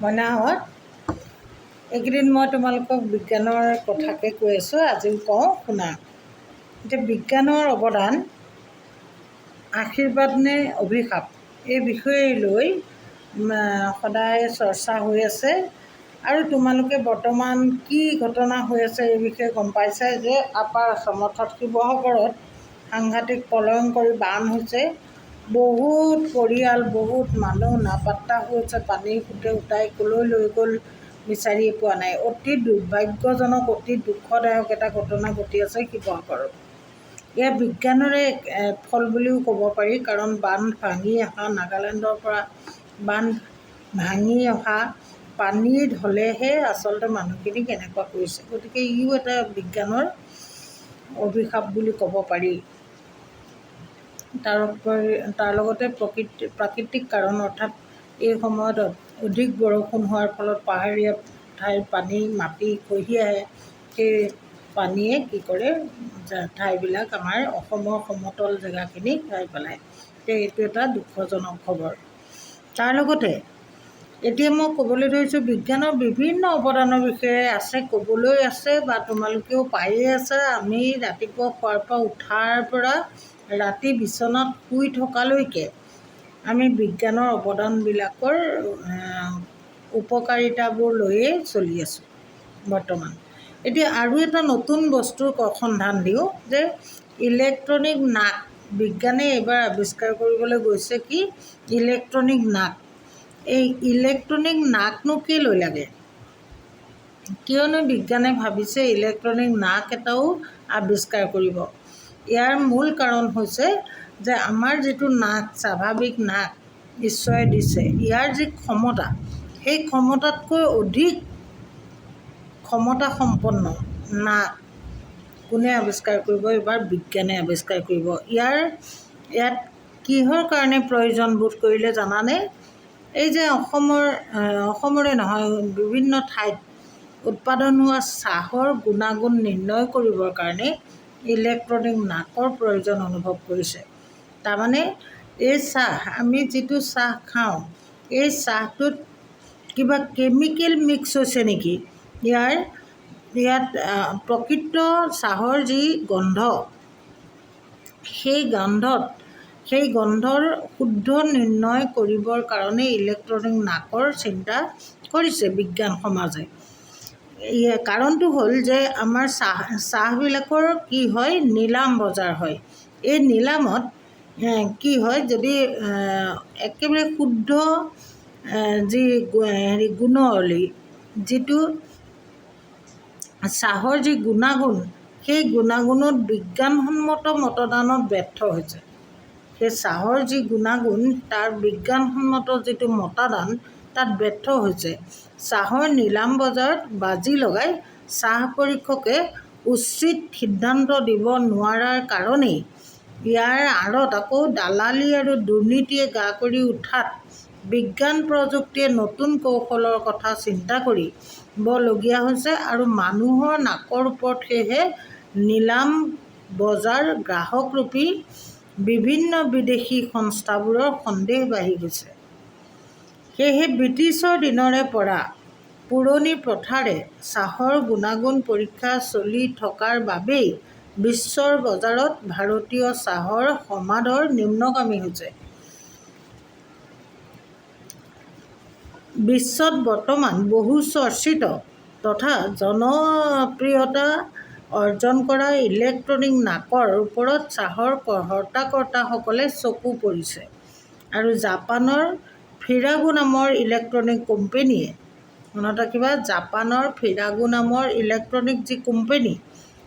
মইনাহঁত, এইকেইদিন মই তোমালোকক বিজ্ঞানৰ কথাকে কৈ আছোঁ, আজিও কওঁ শুনা। এতিয়া বিজ্ঞানৰ অৱদান আশীৰ্বাদ নে অভিশাপ, এই বিষয়ে লৈ সদায় চৰ্চা হৈ আছে। আৰু তোমালোকে বৰ্তমান কি ঘটনা হৈ আছে এই বিষয়ে গম পাইছে যে আপাৰ আসামত অৰ্থাৎ শিৱসাগৰত সাংঘাতিক প্ৰলয়ংকৰী বান হৈছে। বহুত পৰিয়াল, বহুত মানুহ নাপাত্তা হৈছে, পানীৰ সোঁতে উটাই কলৈ লৈ গ'ল বিচাৰিয়ে পোৱা নাই। অতি দুৰ্ভাগ্যজনক, অতি দুখদায়ক এটা ঘটনা ঘটি আছে শিৱসাগৰত। এয়া বিজ্ঞানৰে ফল বুলিও ক'ব পাৰি, কাৰণ বান্ধ ভাঙি অহা, নাগালেণ্ডৰ পৰা বান্ধ ভাঙি অহা পানীৰ ঢলেহে আচলতে মানুহখিনিক এনেকুৱা কৰিছে। গতিকে ইও এটা বিজ্ঞানৰ অভিশাপ বুলি ক'ব পাৰি। তাৰ লগতে প্ৰাকৃতিক কাৰণ, অৰ্থাৎ এই সময়ত অধিক বৰষুণ হোৱাৰ ফলত পাহাৰীয়া ঠাইৰ পানী, মাটি খহি আহে। সেই পানীয়ে কি কৰে, ঠাইবিলাক আমাৰ অসমৰ সমতল জেগাখিনি খাই পেলায়। এইটো এটা দুখজনক খবৰ। তাৰ লগতে এতিয়া মই ক'বলৈ ধৰিছোঁ বিজ্ঞানৰ বিভিন্ন অৱদানৰ বিষয়ে আছে, ক'বলৈ আছে বা তোমালোকেও পায়ে আছা। আমি ৰাতিপুৱা শুৱাৰ পৰা উঠাৰ পৰা ৰাতি বিচনাত শুই থকালৈকে আমি বিজ্ঞানৰ অৱদানবিলাকৰ উপকাৰিতাবোৰ লৈয়ে চলি আছোঁ বৰ্তমান। এতিয়া আৰু এটা নতুন বস্তুৰ সন্ধান দিওঁ যে ইলেক্ট্ৰনিক নাক, বিজ্ঞানে এইবাৰ আৱিষ্কাৰ কৰিবলৈ গৈছে কি ইলেক্ট্ৰনিক নাক। এই ইলেক্ট্ৰনিক নাকনো কেলৈ লাগে? কিয়নো বিজ্ঞানে ভাবিছে ইলেক্ট্ৰনিক নাক এটাও আৱিষ্কাৰ কৰিব? ইয়াৰ মূল কাৰণ হৈছে যে আমাৰ যিটো নাক, স্বাভাৱিক নাক ঈশ্বৰে দিছে, ইয়াৰ যি ক্ষমতা, সেই ক্ষমতাতকৈ অধিক ক্ষমতা সম্পন্ন নাক কোনে আৱিষ্কাৰ কৰিব? এইবাৰ বিজ্ঞানে আৱিষ্কাৰ কৰিব। ইয়াত কিহৰ কাৰণে প্ৰয়োজন বোধ কৰিলে জানানে? এই যে অসমৰে নহয়, বিভিন্ন ঠাইত উৎপাদন হোৱা চাহৰ গুণাগুণ নিৰ্ণয় কৰিবৰ কাৰণে ইলেক্ট্ৰনিক নাকৰ প্ৰয়োজন অনুভৱ কৰিছে। তাৰমানে এই চাহ, আমি যিটো চাহ খাওঁ, এই চাহটোত কিবা কেমিকেল মিক্স হৈছে নেকি? ইয়াত প্ৰকৃত চাহৰ যি গন্ধ, সেই গন্ধৰ শুদ্ধ নিৰ্ণয় কৰিবৰ কাৰণে ইলেক্ট্ৰনিক নাকৰ চিন্তা কৰিছে বিজ্ঞান সমাজে। কাৰণটো হ'ল যে আমাৰ চাহবিলাকৰ কি হয়, নিলাম বজাৰ হয়। এই নিলামত কি হয়, যদি একেবাৰে শুদ্ধ যি গুণাৱলী, যিটো চাহৰ যি গুণাগুণ, সেই গুণাগুণত বিজ্ঞানসন্মত মতদানত ব্যৰ্থ হৈছে। সেই চাহৰ যি গুণাগুণ, তাৰ বিজ্ঞানসন্মত যিটো মতদান, তাত ব্যৰ্থ হৈছে। চাহৰ নিলাম বজাৰত বাজি লগাই চাহ পৰীক্ষকে উচিত সিদ্ধান্ত দিব নোৱাৰাৰ কাৰণেই ইয়াৰ আঁৰত আকৌ দালালি আৰু দুৰ্নীতিয়ে গা কৰি উঠাত বিজ্ঞান প্ৰযুক্তিয়ে নতুন কৌশলৰ কথা চিন্তা কৰিবলগীয়া হৈছে। আৰু মানুহৰ নাকৰ ওপৰত সেয়েহে নিলাম বজাৰ গ্ৰাহকৰূপী বিভিন্ন বিদেশী সংস্থাবোৰৰ সন্দেহ বাঢ়ি গৈছে। সেয়েহে ব্ৰিটিছৰ দিনৰে পৰা পুৰণি প্ৰথাৰে চাহৰ গুণাগুণ পৰীক্ষা চলি থকাৰ বাবেই বিশ্বৰ বজাৰত ভাৰতীয় চাহৰ সমাদৰ নিম্নগামী হৈছে। বিশ্বত বৰ্তমান বহু চৰ্চিত তথা জনপ্ৰিয়তা অৰ্জন কৰা ইলেক্ট্ৰনিক নাকৰ ওপৰত চাহৰ কৰ্তাসকলে চকু পৰিছে। আৰু জাপানৰ ফিৰাগো নামৰ ইলেক্ট্ৰনিক কোম্পেনীয়ে, মনত ৰাখিবা, জাপানৰ ফিৰাগো নামৰ ইলেক্ট্ৰনিক যি কোম্পেনী,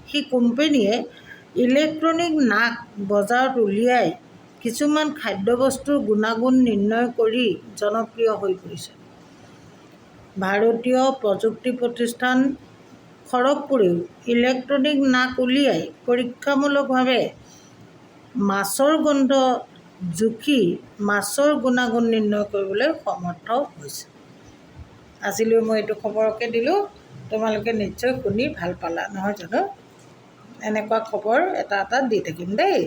সেই কোম্পেনীয়ে ইলেক্ট্ৰনিক নাক বজাৰত উলিয়াই কিছুমান খাদ্যবস্তুৰ গুণাগুণ নিৰ্ণয় কৰি জনপ্ৰিয় হৈ পৰিছে। ভাৰতীয় প্ৰযুক্তি প্ৰতিষ্ঠান খড়গপুৰেও ইলেক্ট্ৰনিক নাক উলিয়াই পৰীক্ষামূলকভাৱে মাছৰ গোন্ধ জুখি মাছৰ গুণাগুণ নিৰ্ণয় কৰিবলৈ সমৰ্থ হৈছে। আজিলৈ মই এইটো খবৰকে দিলোঁ, তোমালোকে নিশ্চয় শুনি ভাল পালা, নহয় জানো? এনেকুৱা খবৰ এটা দি থাকিম দেই।